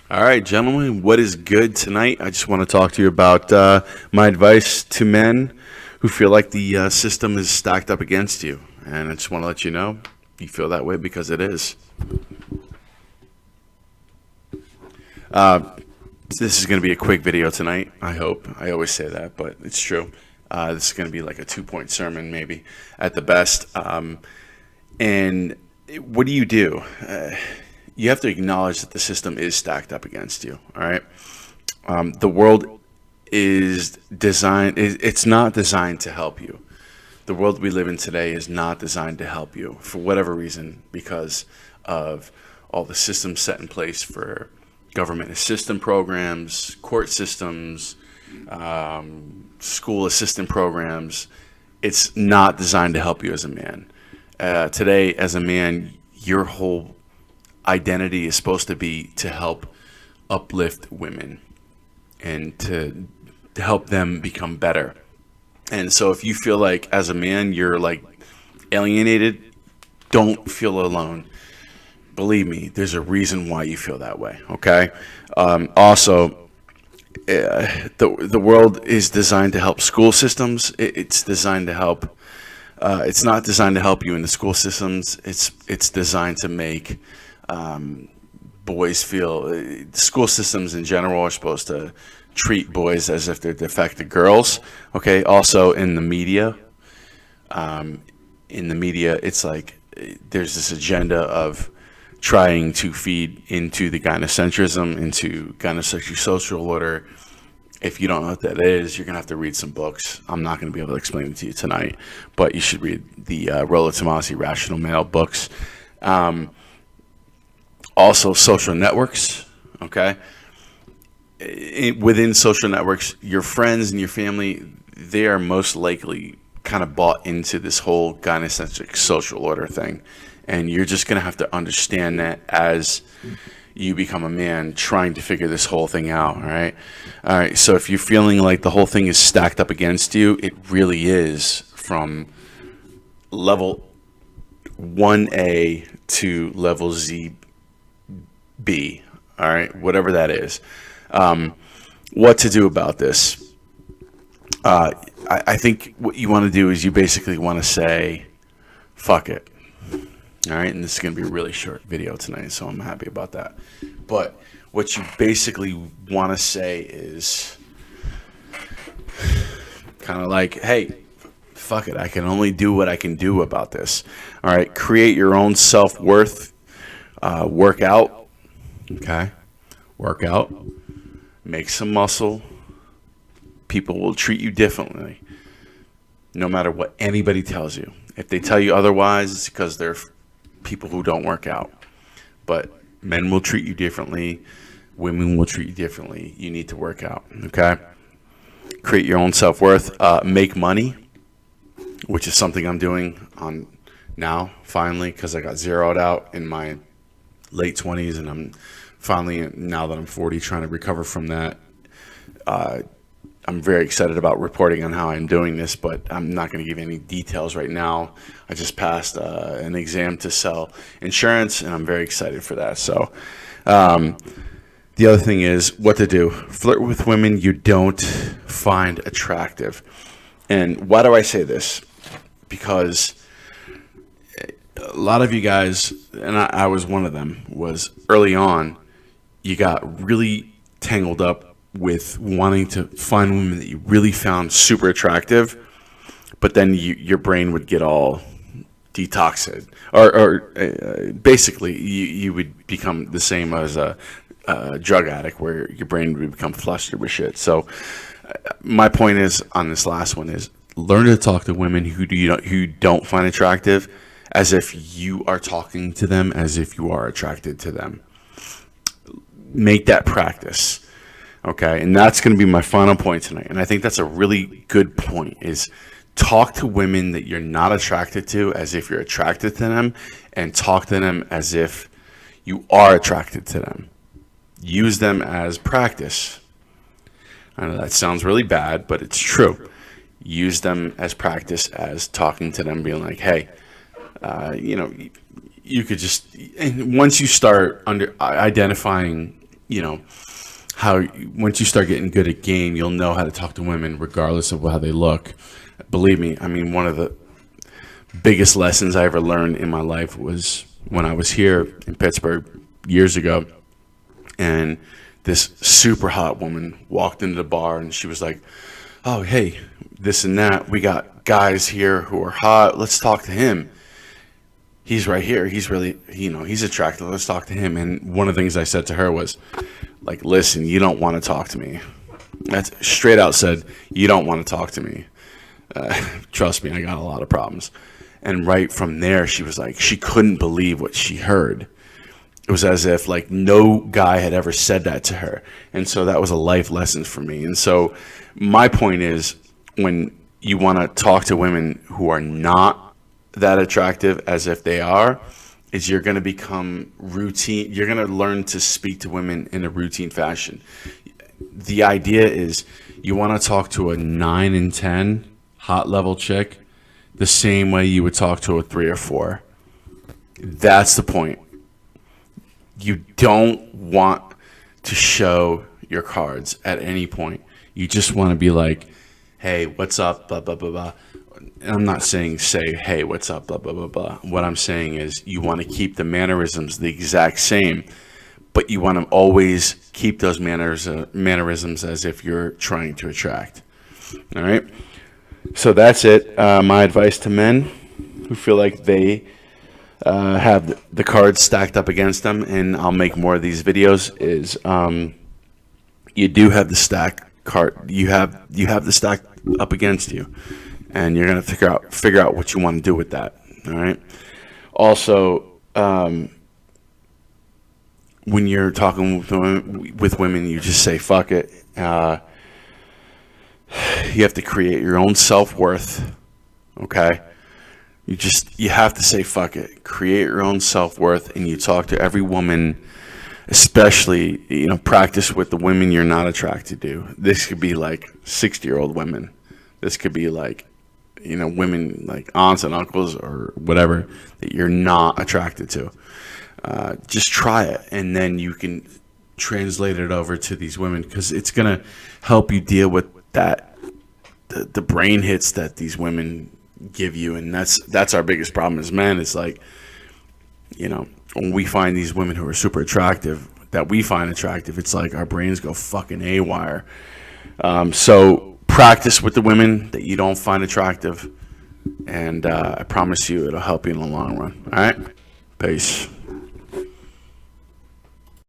All right, gentlemen, what is good tonight? I just want to talk to you about my advice to men who feel like the system is stacked up against you. And I just want to let you know you feel that way because it is. This is going to be a quick video tonight, I hope. I always say that, but it's true. This is going to be like a 2 point sermon, maybe at the best. And what do? You have to acknowledge that the system is stacked up against you. All right. The world is designed, it's not designed to help you. The world we live in today is not designed to help you for whatever reason, because of all the systems set in place for government assistance programs, court systems, school assistant programs. It's not designed to help you as a man. Today, as a man, your whole identity is supposed to be to help uplift women and to help them become better. And so if you feel like as a man you're like alienated, don't feel alone. Believe me, there's a reason why you feel that way. Okay. Also, the world is designed to help school systems. It's designed to help. It's not designed to help you in the school systems. It's designed to make boys feel. School systems in general are supposed to treat boys as if they're defective girls. Okay. Also, in the media, it's like there's this agenda of trying to feed into the gynocentrism, into gynosexual social order. If you don't know what that is, you're going to have to read some books. I'm not going to be able to explain it to you tonight, but you should read the Rollo Tomassi Rational Male books. Also, social networks, okay? Within social networks, your friends and your family, they are most likely kind of bought into this whole gynocentric social order thing. And you're just going to have to understand that as you become a man trying to figure this whole thing out, all right? All right, so if you're feeling like the whole thing is stacked up against you, it really is from level 1A to level ZB, all right? Whatever that is. What to do about this? I think what you want to do is you basically want to say, fuck it. All right, and this is going to be a really short video tonight, so I'm happy about that. But what you basically want to say is kind of like, hey, fuck it. I can only do what I can do about this. All right, create your own self-worth. Work out. Okay, work out. Make some muscle. People will treat you differently, no matter what anybody tells you. If they tell you otherwise, it's because they're people who don't work out. But men will treat you differently. Women will treat you differently. You need to work out. Okay. Create your own self-worth. Make money, which is something I'm doing on now finally, because I got zeroed out in my late 20s, and I'm finally, now that I'm 40, trying to recover from that. I'm very excited about reporting on how I'm doing this, but I'm not going to give any details right now. I just passed an exam to sell insurance, and I'm very excited for that. So the other thing is what to do. Flirt with women you don't find attractive. And why do I say this? Because a lot of you guys, and I was one of them, was early on, you got really tangled up with wanting to find women that you really found super attractive, but then your brain would get all detoxed, or basically you would become the same as a drug addict, where your brain would become flustered with shit. So my point is on this last one is learn to talk to women who don't find attractive as if you are talking to them as if you are attracted to them. Make that practice. Okay, and that's going to be my final point tonight. And I think that's a really good point, is talk to women that you're not attracted to as if you're attracted to them, and talk to them as if you are attracted to them. Use them as practice. I know that sounds really bad, but it's true. Use them as practice, as talking to them, being like, hey, you could just, and once you start identifying you know, how once you start getting good at game, you'll know how to talk to women regardless of how they look. Believe me, I mean, one of the biggest lessons I ever learned in my life was when I was here in Pittsburgh years ago, and this super hot woman walked into the bar, and she was like, "Oh, hey, this and that. We got guys here who are hot. Let's talk to him. He's right here. He's really, he's attractive. Let's talk to him." And one of the things I said to her was, like, "Listen, you don't want to talk to me." That's straight out said, "You don't want to talk to me. Trust me, I got a lot of problems." And right from there, she was like, she couldn't believe what she heard. It was as if like no guy had ever said that to her. And so that was a life lesson for me. And so my point is, when you want to talk to women who are not that attractive as if they are, is you're going to become routine. You're going to learn to speak to women in a routine fashion. The idea is you want to talk to a 9 and 10 hot level chick the same way you would talk to a 3 or 4. That's the point. You don't want to show your cards at any point. You just want to be like, "Hey, what's up, blah, blah, blah, blah." And I'm not saying say, "Hey, what's up, blah, blah, blah, blah." What I'm saying is you want to keep the mannerisms the exact same, but you want to always keep those mannerisms as if you're trying to attract. All right? So that's it. My advice to men who feel like they have the cards stacked up against them, and I'll make more of these videos, is you do have the stack card. You have the stack up against you, and you're gonna figure out what you want to do with that. All right. Also, when you're talking with women, you just say fuck it. You have to create your own self-worth. Okay. You have to say fuck it. Create your own self-worth, and you talk to every woman, especially, practice with the women you're not attracted to. This could be like 60-year-old women. This could be like, women like aunts and uncles or whatever that you're not attracted to. Just try it, and then you can translate it over to these women, because it's going to help you deal with that, the brain hits that these women give you. And that's our biggest problem as men. It's like, when we find these women who are super attractive, that we find attractive, it's like our brains go fucking haywire. So practice with the women that you don't find attractive, and I promise you it'll help you in the long run. All right? Peace.